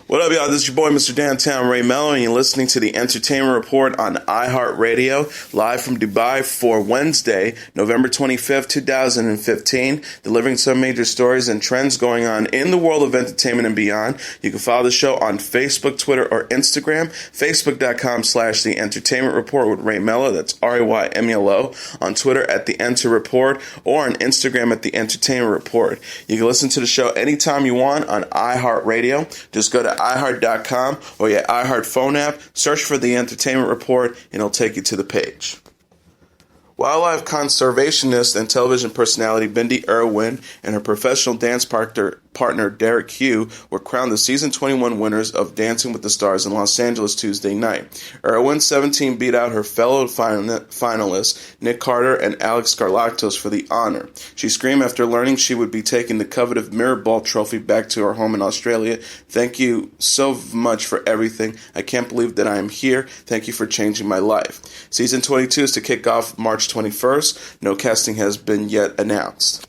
What up, y'all? This is your boy, Mr. Downtown Ray Melo, and you're listening to the Entertainment Report on iHeartRadio, live from Dubai for Wednesday, November 25th, 2015, delivering some major stories and trends going on in the world of entertainment and beyond. You can follow the show on Facebook, Twitter, or Instagram, facebook.com/The Entertainment Report with Ray Melo, that's RAYMELO, on Twitter at The Enter Report, or on Instagram at The Entertainment Report. You can listen to the show anytime you want on iHeartRadio. Just go to iHeart.com or your iHeart phone app, search for The Entertainment Report, and it'll take you to the page. Wildlife conservationist and television personality Bindi Irwin and her professional dance partner Derek Hough were crowned the season 21 winners of Dancing with the Stars in Los Angeles Tuesday night. Irwin, 17, beat out her fellow finalists Nick Carter and Alex Garlactos for the honor. She screamed after learning she would be taking the coveted Mirror Ball trophy back to her home in Australia. "Thank you so much for everything. I can't believe that I am here. Thank you for changing my life." Season 22 is to kick off March 21st. No casting has been yet announced.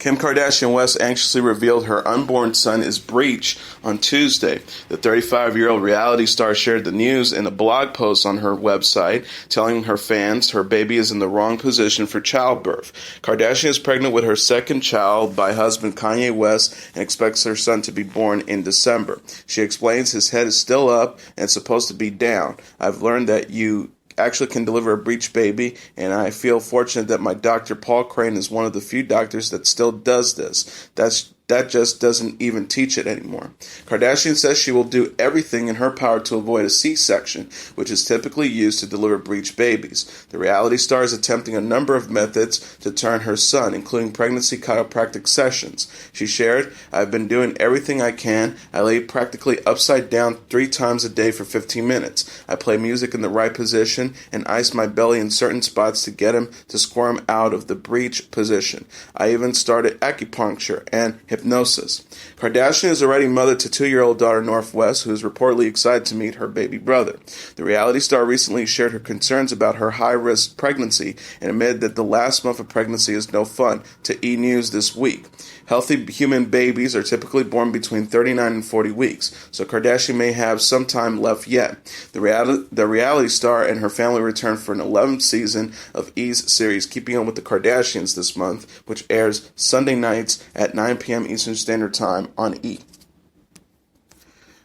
Kim Kardashian West anxiously revealed her unborn son is breech on Tuesday. The 35-year-old reality star shared the news in a blog post on her website, telling her fans her baby is in the wrong position for childbirth. Kardashian is pregnant with her second child by husband Kanye West and expects her son to be born in December. She explains his head is still up and it's supposed to be down. "I've learned that you actually can deliver a breech baby, and I feel fortunate that my doctor, Paul Crane, is one of the few doctors that still does this. That just doesn't even teach it anymore." Kardashian says she will do everything in her power to avoid a C-section, which is typically used to deliver breech babies. The reality star is attempting a number of methods to turn her son, including pregnancy chiropractic sessions. She shared, "I've been doing everything I can. I lay practically upside down 3 times a day for 15 minutes. I play music in the right position and ice my belly in certain spots to get him to squirm out of the breech position. I even started acupuncture and hypnosis." Kardashian is already mother to 2-year-old daughter Northwest, who is reportedly excited to meet her baby brother. The reality star recently shared her concerns about her high-risk pregnancy and admitted that the last month of pregnancy is no fun to E! News this week. Healthy human babies are typically born between 39 and 40 weeks, so Kardashian may have some time left yet. The reality star and her family return for an 11th season of E's series Keeping Up with the Kardashians this month, which airs Sunday nights at 9 p.m. Eastern Standard Time on E!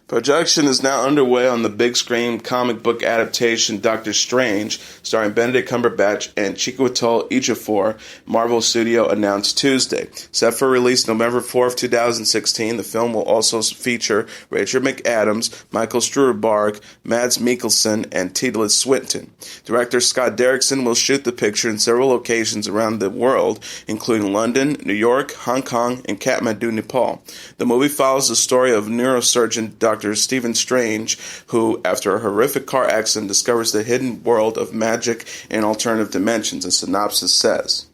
Production is now underway on the big screen comic book adaptation Doctor Strange, starring Benedict Cumberbatch and Chiwetel Ejiofor, Marvel Studio announced Tuesday. Set for release November 4th, 2016, the film will also feature Rachel McAdams, Michael Stuhlbarg, Mads Mikkelsen, and Tilda Swinton. Director Scott Derrickson will shoot the picture in several locations around the world, including London, New York, Hong Kong, and Kathmandu, Nepal. The movie follows the story of neurosurgeon Dr. Stephen Strange, who, after a horrific car accident, discovers the hidden world of magic and alternative dimensions, a synopsis says.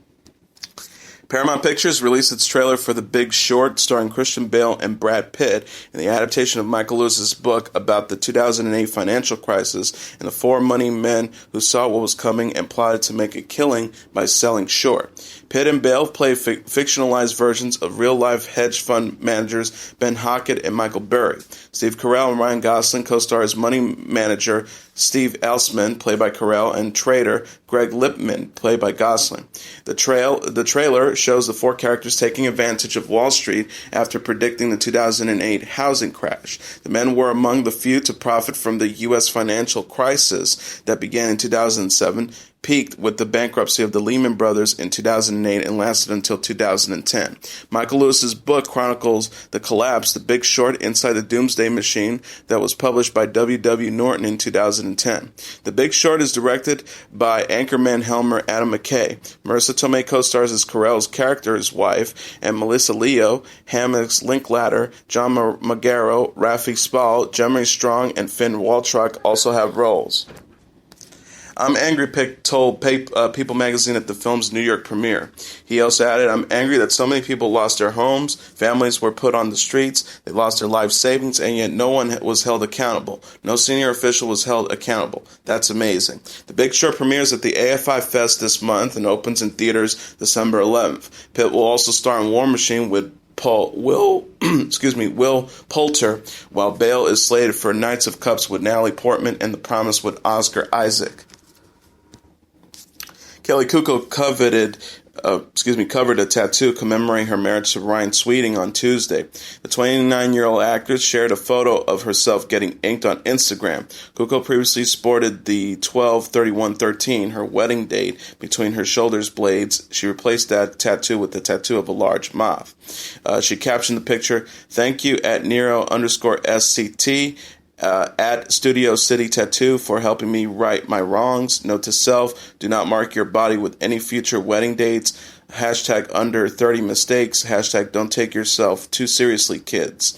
Paramount Pictures released its trailer for The Big Short, starring Christian Bale and Brad Pitt, in the adaptation of Michael Lewis's book about the 2008 financial crisis and the 4 money men who saw what was coming and plotted to make a killing by selling short. Pitt and Bale play fictionalized versions of real-life hedge fund managers Ben Hockett and Michael Burry. Steve Carell and Ryan Gosling co-star as money manager Steve Elsman, played by Carell, and trader Greg Lipman, played by Gosling. The trailer shows the 4 characters taking advantage of Wall Street after predicting the 2008 housing crash. The men were among the few to profit from the U.S. financial crisis that began in 2007, peaked with the bankruptcy of the Lehman Brothers in 2008 and lasted until 2010. Michael Lewis's book chronicles the collapse, The Big Short, Inside the Doomsday Machine, that was published by W. Norton in 2010. The Big Short is directed by anchorman Helmer Adam McKay. Marissa Tomei co-stars as Carell's character's wife, and Melissa Leo, Hammock's Linklater, John Magaro, Rafi Spall, Jeremy Strong, and Finn Waltrock also have roles. I'm angry, Pitt told People magazine at the film's New York premiere. He also added, "I'm angry that so many people lost their homes, families were put on the streets, they lost their life savings, and yet no one was held accountable. No senior official was held accountable. That's amazing." The Big Short premieres at the AFI Fest this month and opens in theaters December 11th. Pitt will also star in War Machine with Will Poulter, while Bale is slated for Knights of Cups with Natalie Portman and The Promise with Oscar Isaac. Kaley Cuoco covered a tattoo commemorating her marriage to Ryan Sweeting on Tuesday. The 29-year-old actress shared a photo of herself getting inked on Instagram. Cuoco previously sported the 12/31/13, her wedding date, between her shoulder's blades. She replaced that tattoo with the tattoo of a large moth. She captioned the picture, "Thank you at Nero_SCT. At Studio City Tattoo for helping me right my wrongs. Note to self, do not mark your body with any future wedding dates. Hashtag under 30 mistakes. Hashtag don't take yourself too seriously, kids."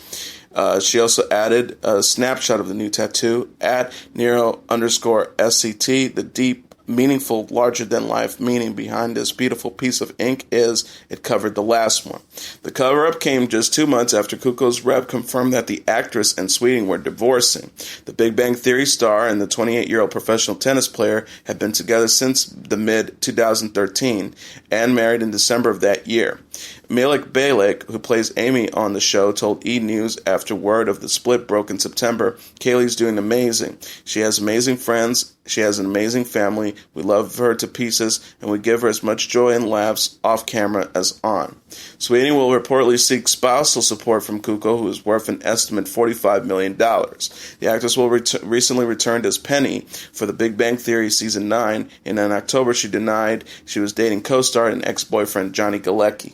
She also added a snapshot of the new tattoo at Nero_SCT. The deep, meaningful, larger-than-life meaning behind this beautiful piece of ink is it covered the last one. The cover-up came just 2 months after Cuoco's rep confirmed that the actress and Sweeting were divorcing. The Big Bang Theory star and the 28-year-old professional tennis player had been together since the mid-2013 and married in December of that year. Bale, who plays Amy on the show, told E! News after word of the split broke in September, "Kaley's doing amazing. She has amazing friends. She has an amazing family. We love her to pieces, and we give her as much joy and laughs off camera as on." Sweeting will reportedly seek spousal support from Cuoco, who is worth an estimate $45 million. The actress will recently returned as Penny for The Big Bang Theory Season 9, and in October she denied she was dating co-star and ex-boyfriend Johnny Galecki.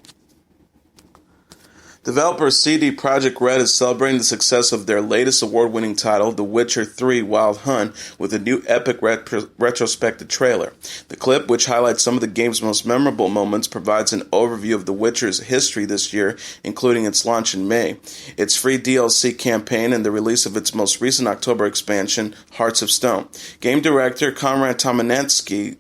Developer CD Projekt Red is celebrating the success of their latest award-winning title, The Witcher 3 Wild Hunt, with a new epic retrospective trailer. The clip, which highlights some of the game's most memorable moments, provides an overview of The Witcher's history this year, including its launch in May, its free DLC campaign, and the release of its most recent October expansion, Hearts of Stone. Game director Konrad Tomanetsky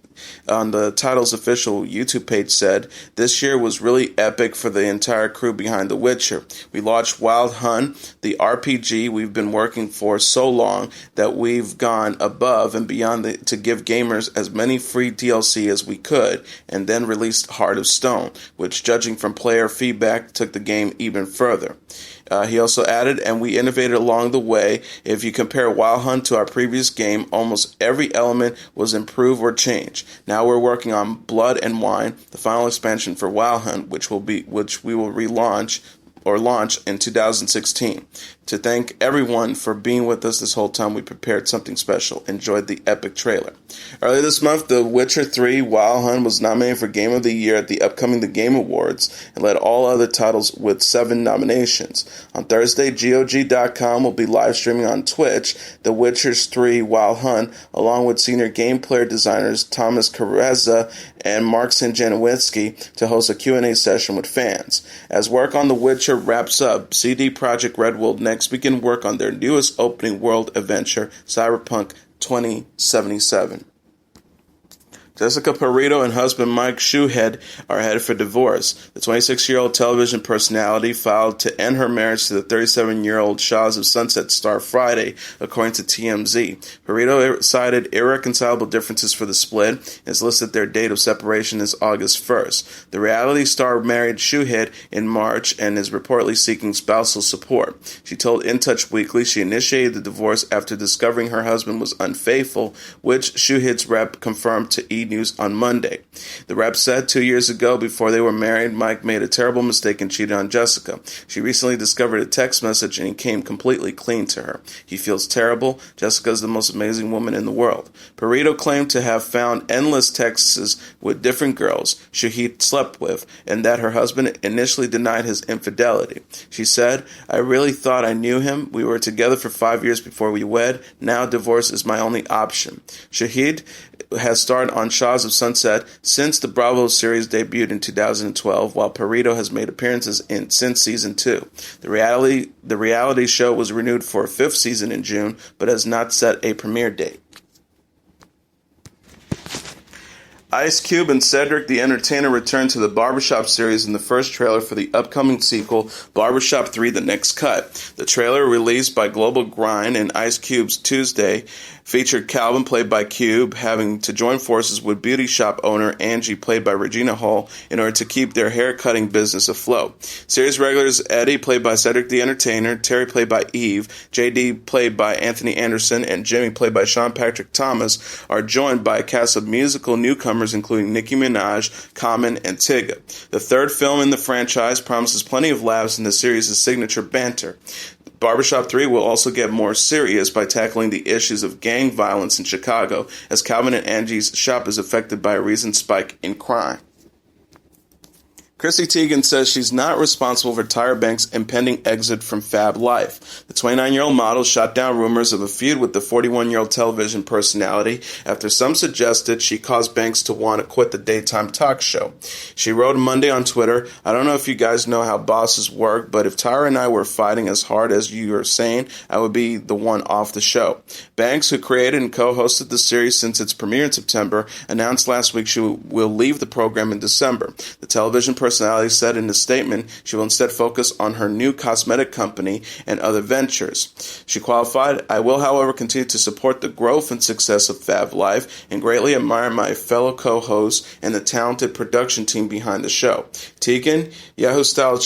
on the title's official YouTube page said, "This year was really epic for the entire crew behind The Witcher. We launched Wild Hunt, the RPG we've been working for so long that we've gone above and beyond to give gamers as many free DLC as we could, and then released Heart of Stone, which, judging from player feedback, took the game even further." He also added, "And we innovated along the way. If you compare Wild Hunt to our previous game, almost every element was improved or changed. Now we're working on Blood and Wine, the final expansion for Wild Hunt, which we will relaunch or launch in 2016. To thank everyone for being with us this whole time, we prepared something special. Enjoyed the epic trailer." Earlier this month, The Witcher 3 Wild Hunt was nominated for Game of the Year at the upcoming The Game Awards and led all other titles with 7 nominations. On Thursday, GOG.com will be live streaming on Twitch The Witcher 3 Wild Hunt, along with senior game player designers Thomas Carezza and Mark Sanjanowski to host a Q&A session with fans. As work on The Witcher wraps up, CD Projekt Red will next begin work on their newest opening world adventure, Cyberpunk 2077. Jessica Parido and husband Mike Shouhed are headed for divorce. The 26-year-old television personality filed to end her marriage to the 37-year-old Shahs of Sunset star Friday, according to TMZ. Parido cited irreconcilable differences for the split and has listed their date of separation as August 1st. The reality star married Shouhed in March and is reportedly seeking spousal support. She told In Touch Weekly she initiated the divorce after discovering her husband was unfaithful, which Shouhed's rep confirmed to E! News on Monday. The rep said 2 years ago, before they were married, Mike made a terrible mistake and cheated on Jessica. She recently discovered a text message and he came completely clean to her. He feels terrible. Jessica is the most amazing woman in the world. Parido claimed to have found endless texts with different girls she slept with, and that her husband initially denied his infidelity. She said, "I really thought I knew him. We were together for 5 years before we wed. Now divorce is my only option." Shouhed has starred on Shahs of Sunset since the Bravo series debuted in 2012, while Parido has made appearances since season 2. The reality show was renewed for a 5th season in June, but has not set a premiere date. Ice Cube and Cedric the Entertainer return to the Barbershop series in the first trailer for the upcoming sequel, Barbershop 3 The Next Cut. The trailer, released by Global Grind and Ice Cube's Tuesday, featured Calvin, played by Cube, having to join forces with beauty shop owner Angie, played by Regina Hall, in order to keep their hair-cutting business afloat. Series regulars Eddie, played by Cedric the Entertainer, Terry, played by Eve, JD, played by Anthony Anderson, and Jimmy, played by Sean Patrick Thomas, are joined by a cast of musical newcomers including Nicki Minaj, Common, and Tyga. The third film in the franchise promises plenty of laughs in the series' signature banter. Barbershop 3 will also get more serious by tackling the issues of gang violence in Chicago, as Calvin and Angie's shop is affected by a recent spike in crime. Chrissy Teigen says she's not responsible for Tyra Banks' impending exit from Fab Life. The 29-year-old model shot down rumors of a feud with the 41-year-old television personality after some suggested she caused Banks to want to quit the daytime talk show. She wrote Monday on Twitter, "I don't know if you guys know how bosses work, but if Tyra and I were fighting as hard as you are saying, I would be the one off the show." Banks, who created and co-hosted the series since its premiere in September, announced last week she will leave the program in December. The television personality said in a statement she will instead focus on her new cosmetic company and other ventures. She qualified, "I will, however, continue to support the growth and success of Fab Life and greatly admire my fellow co-hosts and the talented production team behind the show." Teigen, Yahoo Style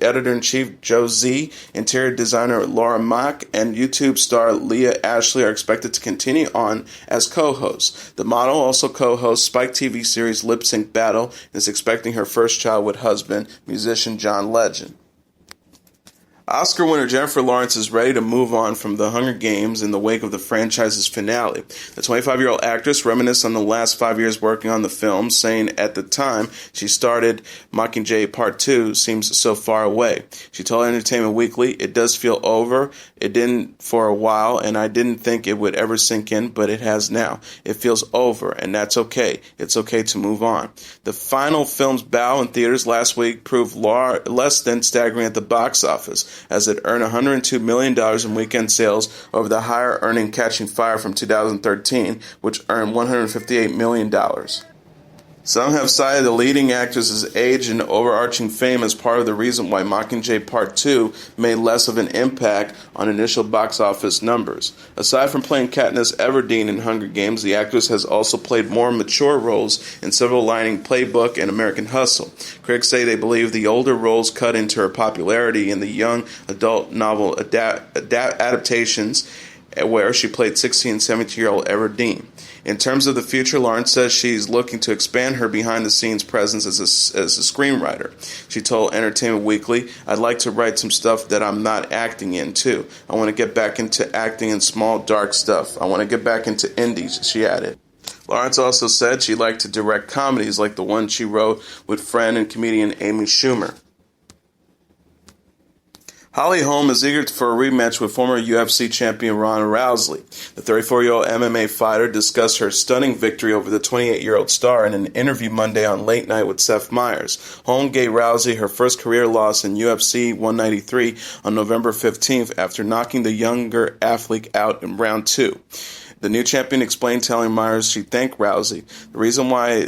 Editor-in-Chief Joe Z, interior designer Laura Mock, and YouTube star Leah Ashley are expected to continue on as co-hosts. The model also co-hosts Spike TV series Lip Sync Battle and is expecting her first child with husband, musician John Legend. Oscar winner Jennifer Lawrence is ready to move on from The Hunger Games in the wake of the franchise's finale. The 25-year-old actress reminisced on the last 5 years working on the film, saying at the time she started Mockingjay Part 2 seems so far away. She told Entertainment Weekly, "It does feel over. It didn't for a while, and I didn't think it would ever sink in, but it has now. It feels over, and that's okay. It's okay to move on." The final film's bow in theaters last week proved less than staggering at the box office, as it earned $102 million in weekend sales over the higher-earning Catching Fire from 2013, which earned $158 million. Some have cited the leading actress's age and overarching fame as part of the reason why Mockingjay Part 2 made less of an impact on initial box office numbers. Aside from playing Katniss Everdeen in Hunger Games, the actress has also played more mature roles in Silver Lining Playbook and American Hustle. Critics say they believe the older roles cut into her popularity in the young adult novel adaptations, where she played 16 and 17-year-old Everdeen. In terms of the future, Lawrence says she's looking to expand her behind-the-scenes presence as a screenwriter. She told Entertainment Weekly, "I'd like to write some stuff that I'm not acting in, too. I want to get back into acting in small, dark stuff. I want to get back into indies," she added. Lawrence also said she'd like to direct comedies like the one she wrote with friend and comedian Amy Schumer. Holm is eager for a rematch with former UFC champion Ronda Rousey. The 34-year-old MMA fighter discussed her stunning victory over the 28-year-old star in an interview Monday on Late Night with Seth Meyers. Holm gave Rousey her first career loss in UFC 193 on November 15th after knocking the younger athlete out in round 2. The new champion explained, telling Myers she thanked Rousey. "The reason why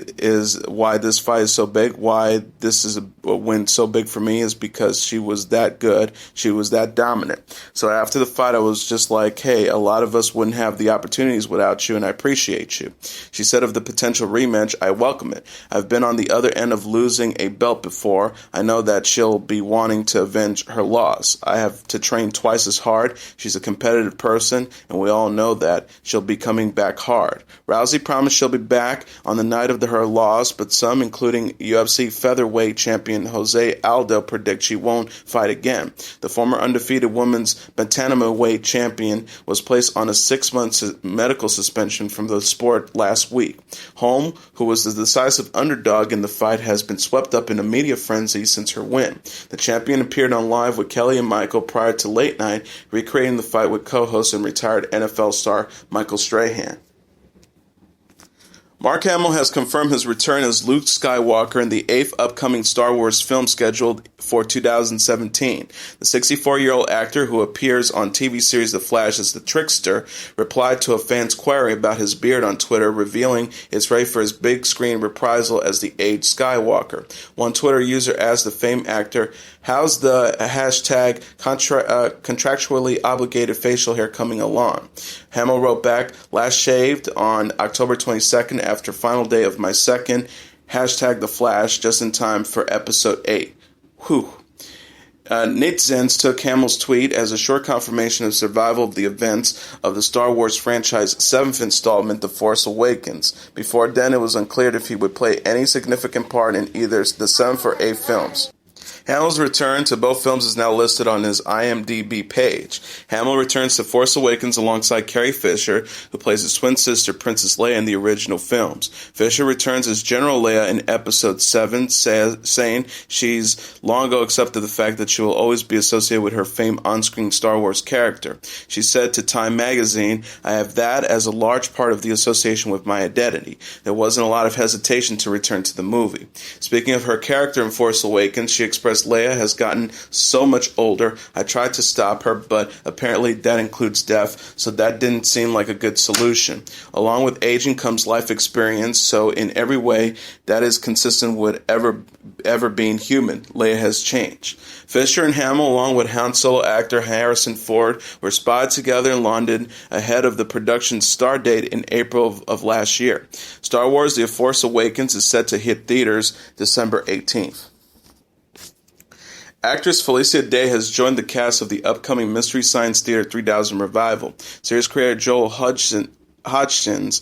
this fight is so big, why this is a win so big for me, is because she was that good, she was that dominant. So after the fight, I was just like, hey, a lot of us wouldn't have the opportunities without you, and I appreciate you." She said of the potential rematch, "I welcome it. I've been on the other end of losing a belt before. I know that she'll be wanting to avenge her loss. I have to train twice as hard. She's a competitive person, and we all know that. She'll be coming back hard." Rousey promised she'll be back on the night of her loss, but some, including UFC featherweight champion Jose Aldo, predict she won't fight again. The former undefeated women's bantamweight champion was placed on a 6-month medical suspension from the sport last week. Holm, who was the decisive underdog in the fight, has been swept up in a media frenzy since her win. The champion appeared on Live with Kelly and Michael prior to Late Night, recreating the fight with co-host and retired NFL star Michael Strahan. Mark Hamill has confirmed his return as Luke Skywalker in the 8th upcoming Star Wars film scheduled for 2017. The 64-year-old actor, who appears on TV series The Flash as the Trickster, replied to a fan's query about his beard on Twitter, revealing it's ready for his big-screen reprisal as the aged Skywalker. One Twitter user asked the famed actor, "How's the hashtag contractually obligated facial hair coming along?" Hamill wrote back, "Last shaved on October 22nd after final day of my second, hashtag The Flash, just in time for episode 8. Whew." Netizens took Hamill's tweet as a short confirmation of survival of the events of the Star Wars franchise 7th installment, The Force Awakens. Before then, it was unclear if he would play any significant part in either the 7th or 8th films. Hamill's return to both films is now listed on his IMDb page. Hamill returns to Force Awakens alongside Carrie Fisher, who plays his twin sister Princess Leia in the original films. Fisher returns as General Leia in Episode 7, saying she's long ago accepted the fact that she will always be associated with her famed on-screen Star Wars character. She said to Time magazine, "I have that as a large part of the association with my identity." There wasn't a lot of hesitation to return to the movie. Speaking of her character in Force Awakens, she expressed, "Leia has gotten so much older. I tried to stop her, but apparently that includes death, so that didn't seem like a good solution. Along with aging comes life experience, so in every way that is consistent with ever being human. Leia has changed." Fisher and Hamill, along with Han Solo actor Harrison Ford, were spotted together in London ahead of the production's start date in April of last year. Star Wars The Force Awakens is set to hit theaters December 18th. Actress Felicia Day has joined the cast of the upcoming Mystery Science Theater 3000 revival. Series creator Joel Hodgkins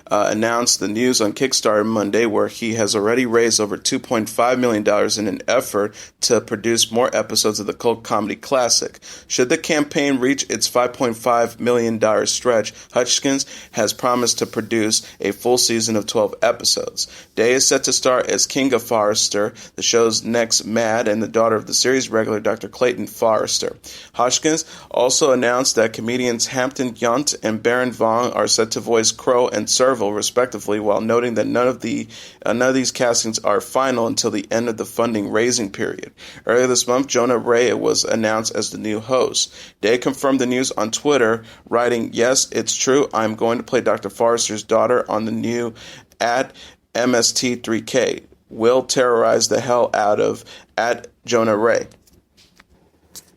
announced the news on Kickstarter Monday, where he has already raised over $2.5 million in an effort to produce more episodes of the cult comedy classic. Should the campaign reach its $5.5 million stretch, Hodgkins has promised to produce a full season of 12 episodes. Day is set to star as Kinga Forrester, the show's next Mad, and the daughter of the series regular Dr. Clayton Forrester. Hodgkins also announced that comedians Hampton Yount and Baron Vaughn are set to voice Crow and Serval, respectively, while noting that none of these castings are final until the end of the funding raising period. Earlier this month, Jonah Ray was announced as the new host. Day confirmed the news on Twitter, writing, "Yes, it's true. I'm going to play Dr. Forrester's daughter on the new at MST3K. Will terrorize the hell out of at Jonah Ray."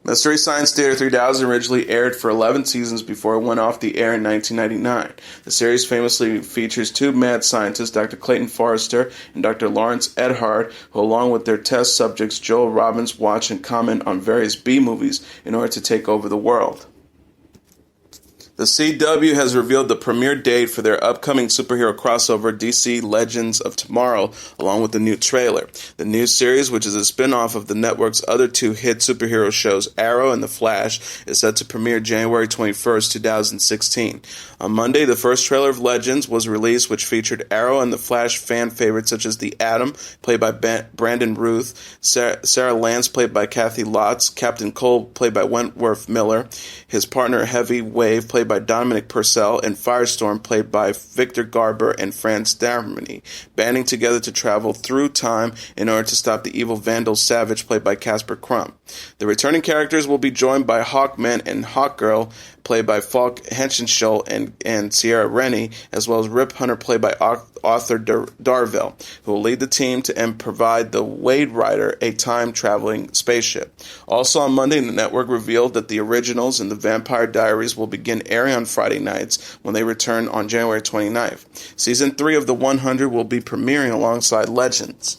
Mystery Science Theater 3000 originally aired for 11 seasons before it went off the air in 1999. The series famously features two mad scientists, Dr. Clayton Forrester and Dr. Lawrence Edhard, who along with their test subjects Joel Robbins watch and comment on various B-movies in order to take over the world. The CW has revealed the premiere date for their upcoming superhero crossover, DC Legends of Tomorrow, along with the new trailer. The new series, which is a spin-off of the network's other two hit superhero shows, Arrow and The Flash, is set to premiere January 21st, 2016. On Monday, the first trailer of Legends was released, which featured Arrow and The Flash fan favorites such as the Atom, played by Brandon Ruth, Sarah Lance, played by Kathy Lotz, Captain Cold, played by Wentworth Miller, his partner Heavy Wave, played by Dominic Purcell, and Firestorm, played by Victor Garber and Franz Darmany, banding together to travel through time in order to stop the evil Vandal Savage, played by Casper Crump. The returning characters will be joined by Hawkman and Hawkgirl, played by Falk Henshaw and Sierra Rennie, as well as Rip Hunter, played by Arthur Darville, who will lead the team and provide the Wade Rider, a time-traveling spaceship. Also on Monday, the network revealed that the originals and the Vampire Diaries will begin airing on Friday nights when they return on January 29th. Season 3 of The 100 will be premiering alongside Legends.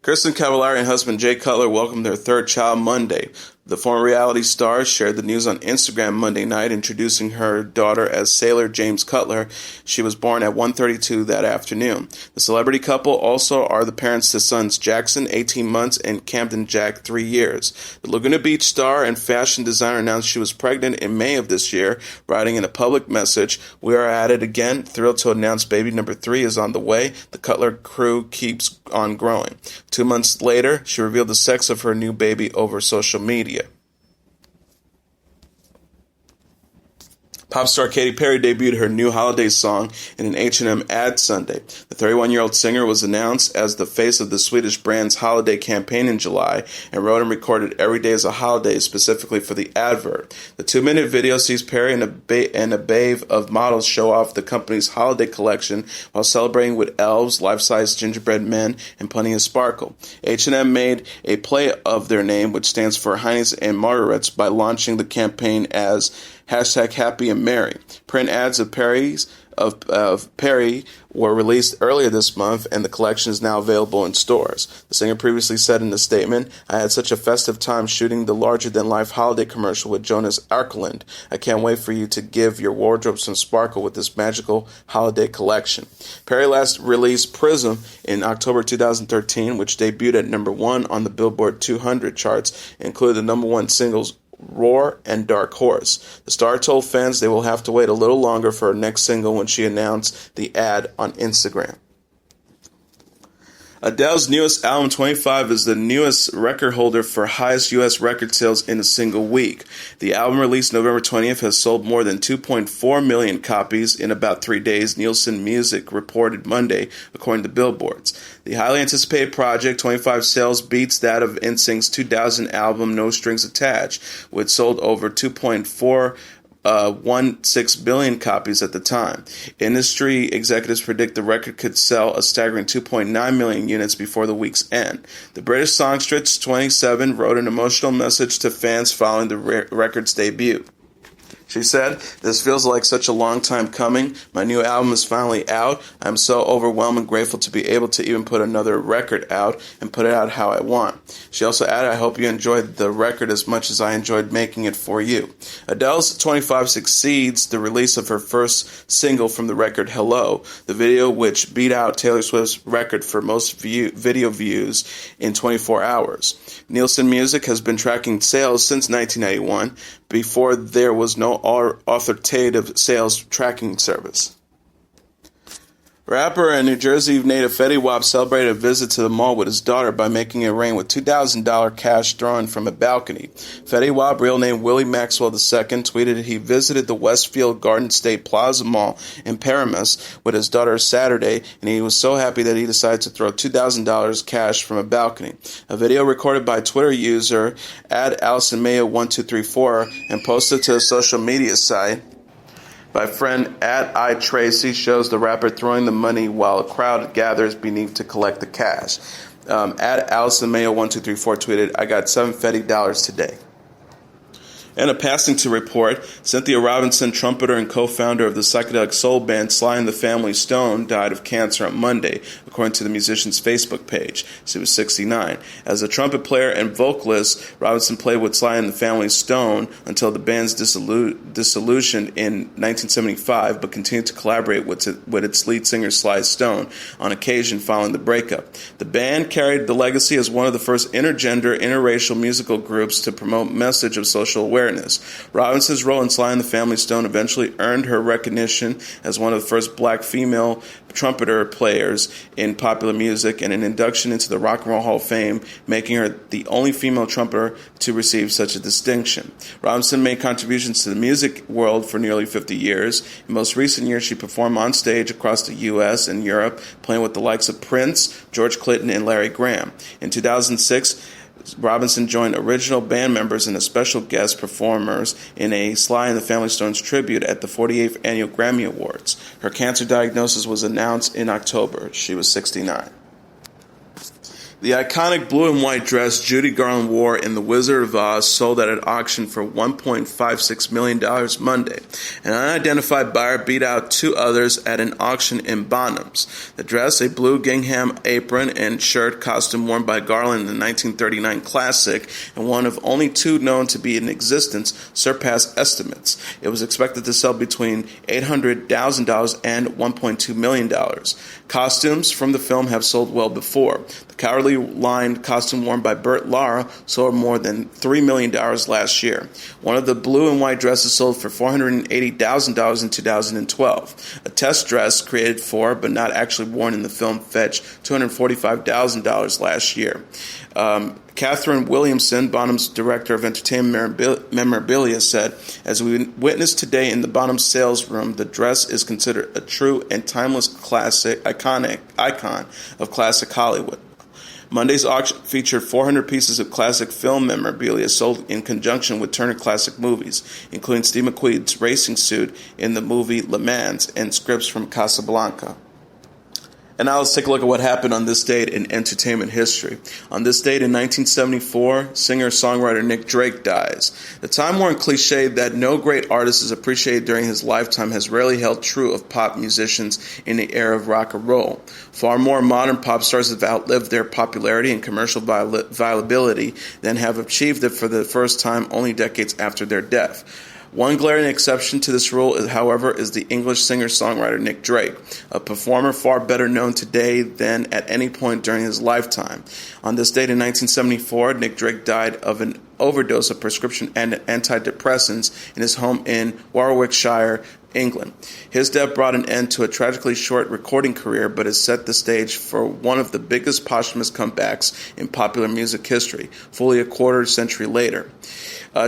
Kristin Cavallari and husband Jay Cutler welcomed their third child Monday. The former reality star shared the news on Instagram Monday night, introducing her daughter as Sailor James Cutler. She was born at 1:32 that afternoon. The celebrity couple also are the parents to sons Jackson, 18 months, and Camden Jack, 3 years. The Laguna Beach star and fashion designer announced she was pregnant in May of this year, writing in a public message, "We are at it again. Thrilled to announce baby number 3 is on the way. The Cutler crew keeps on growing." 2 months later, she revealed the sex of her new baby over social media. Pop star Katy Perry debuted her new holiday song in an H&M ad Sunday. The 31-year-old singer was announced as the face of the Swedish brand's holiday campaign in July and wrote and recorded "Every Day is a Holiday" specifically for the advert. The 2-minute video sees Perry and a babe of models show off the company's holiday collection while celebrating with elves, life-size gingerbread men, and plenty of sparkle. H&M made a play of their name, which stands for Heinies and Margarets, by launching the campaign as #Happy and Merry. Print ads of Perry were released earlier this month, and the collection is now available in stores. The singer previously said in a statement, "I had such a festive time shooting the larger-than-life holiday commercial with Jonas Arkeland. I can't wait for you to give your wardrobe some sparkle with this magical holiday collection." Perry last released Prism in October 2013, which debuted at number 1 on the Billboard 200 charts, and included the number 1 singles Roar and Dark Horse. The star told fans they will have to wait a little longer for her next single when she announced the ad on Instagram. Adele's newest album, 25, is the newest record holder for highest U.S. record sales in a single week. The album, released November 20th, has sold more than 2.4 million copies in about 3 days, Nielsen Music reported Monday, according to Billboards. The highly anticipated project, 25 sales, beats that of NSYNC's 2000 album, No Strings Attached, which sold over 2.416 billion copies at the time. Industry executives predict the record could sell a staggering 2.9 million units before the week's end. The British songstress, 27, wrote an emotional message to fans following the record's debut. She said, "This feels like such a long time coming. My new album is finally out. I'm so overwhelmed and grateful to be able to even put another record out and put it out how I want." She also added, "I hope you enjoyed the record as much as I enjoyed making it for you." Adele's 25 succeeds the release of her first single from the record, Hello, the video which beat out Taylor Swift's record for most video views in 24 hours. Nielsen Music has been tracking sales since 1991, before there was no authoritative sales tracking service. Rapper and New Jersey native Fetty Wap celebrated a visit to the mall with his daughter by making it rain with $2,000 cash thrown from a balcony. Fetty Wap, real name Willie Maxwell II, tweeted he visited the Westfield Garden State Plaza Mall in Paramus with his daughter Saturday, and he was so happy that he decided to throw $2,000 cash from a balcony. A video recorded by Twitter user @AllisonMayo1234 and posted to a social media site by friend @iTracy shows the rapper throwing the money while a crowd gathers beneath to collect the cash. @AllisonMayo1234 tweeted, "I got $7 Fetty today." And a passing to report, Cynthia Robinson, trumpeter and co-founder of the psychedelic soul band Sly and the Family Stone, died of cancer on Monday, according to the musician's Facebook page. She was 69. As a trumpet player and vocalist, Robinson played with Sly and the Family Stone until the band's dissolution in 1975, but continued to collaborate with its lead singer Sly Stone on occasion following the breakup. The band carried the legacy as one of the first intergender, interracial musical groups to promote message of social awareness. Robinson's role in Sly and the Family Stone eventually earned her recognition as one of the first black female trumpeter players in popular music and an induction into the Rock and Roll Hall of Fame, making her the only female trumpeter to receive such a distinction. Robinson made contributions to the music world for nearly 50 years. In most recent years, she performed on stage across the U.S. and Europe, playing with the likes of Prince, George Clinton, and Larry Graham. In 2006, Robinson joined original band members and as special guest performers in a Sly and the Family Stone's tribute at the 48th Annual Grammy Awards. Her cancer diagnosis was announced in October. She was 69. The iconic blue and white dress Judy Garland wore in The Wizard of Oz sold at an auction for $1.56 million Monday. An unidentified buyer beat out two others at an auction in Bonhams. The dress, a blue gingham apron and shirt costume worn by Garland in the 1939 classic, and one of only two known to be in existence, surpassed estimates. It was expected to sell between $800,000 and $1.2 million. Costumes from the film have sold well before. The Cowardly brightly lined costume worn by Burt Lara sold more than $3 million last year. One of the blue and white dresses sold for $480,000 in 2012. A test dress created for, but not actually worn in the film, fetched $245,000 last year. Catherine Williamson, Bonham's director of entertainment memorabilia, said, "As we witnessed today in the Bonham sales room, the dress is considered a true and timeless icon of classic Hollywood." Monday's auction featured 400 pieces of classic film memorabilia sold in conjunction with Turner Classic Movies, including Steve McQueen's racing suit in the movie Le Mans and scripts from Casablanca. And now let's take a look at what happened on this date in entertainment history. On this date in 1974, singer-songwriter Nick Drake dies. The time-worn cliche that no great artist is appreciated during his lifetime has rarely held true of pop musicians in the era of rock and roll. Far more modern pop stars have outlived their popularity and commercial viability than have achieved it for the first time only decades after their death. One glaring exception to this rule, however, is the English singer-songwriter Nick Drake, a performer far better known today than at any point during his lifetime. On this date in 1974, Nick Drake died of an overdose of prescription antidepressants in his home in Warwickshire, England. His death brought an end to a tragically short recording career, but has set the stage for one of the biggest posthumous comebacks in popular music history, fully a quarter century later.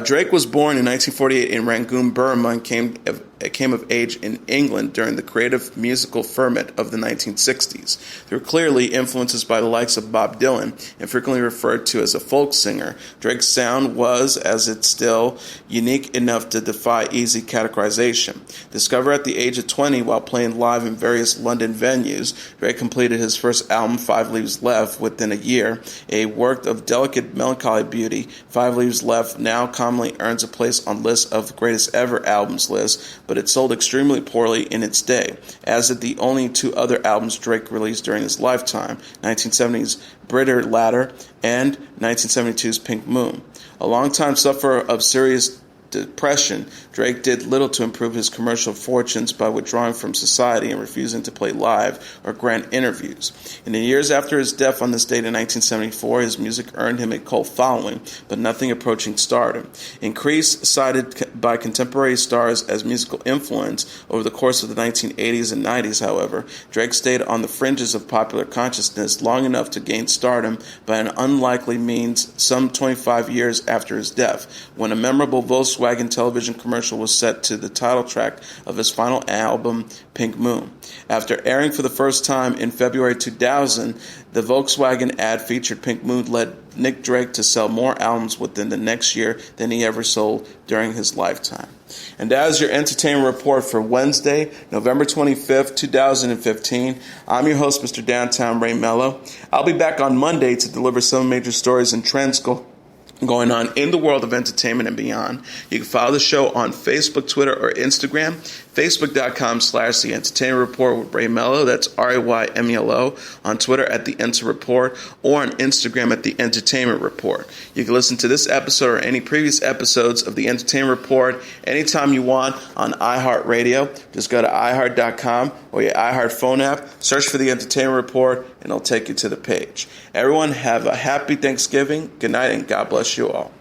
Drake was born in 1948 in Rangoon, Burma, and came of age in England during the creative musical ferment of the 1960s. They were clearly influences by the likes of Bob Dylan and frequently referred to as a folk singer. Drake's sound was, as it's still, unique enough to defy easy categorization. Discovered at the age of 20 while playing live in various London venues, Drake completed his first album, 5 Leaves Left, within a year. A work of delicate melancholy beauty, 5 Leaves Left now commonly earns a place on lists of greatest ever albums lists, but it sold extremely poorly in its day, as did the only two other albums Drake released during his lifetime, 1970's Brighter Ladder and 1972's Pink Moon. A longtime sufferer of serious depression, Drake did little to improve his commercial fortunes by withdrawing from society and refusing to play live or grant interviews. In the years after his death on this date in 1974, his music earned him a cult following, but nothing approaching stardom. Increased, cited by contemporary stars as musical influence over the course of the 1980s and 90s, however, Drake stayed on the fringes of popular consciousness long enough to gain stardom by an unlikely means some 25 years after his death, when a memorable Volkswagen television commercial was set to the title track of his final album, Pink Moon. After airing for the first time in February 2000, the Volkswagen ad featured Pink Moon led Nick Drake to sell more albums within the next year than he ever sold during his lifetime. And that is your entertainment report for Wednesday, November 25th, 2015. I'm your host, Mr. Downtown Ray Melo. I'll be back on Monday to deliver some major stories and trends going on in the world of entertainment and beyond. You can follow the show on Facebook, Twitter, or Instagram. Facebook.com/The Entertainment Report with Ray Melo. That's RayMelo. On Twitter at The Enter Report, or on Instagram at The Entertainment Report. You can listen to this episode or any previous episodes of The Entertainment Report anytime you want on iHeartRadio. Just go to iHeart.com or your iHeart phone app, search for The Entertainment Report, and it'll take you to the page. Everyone have a happy Thanksgiving. Good night, and God bless you all.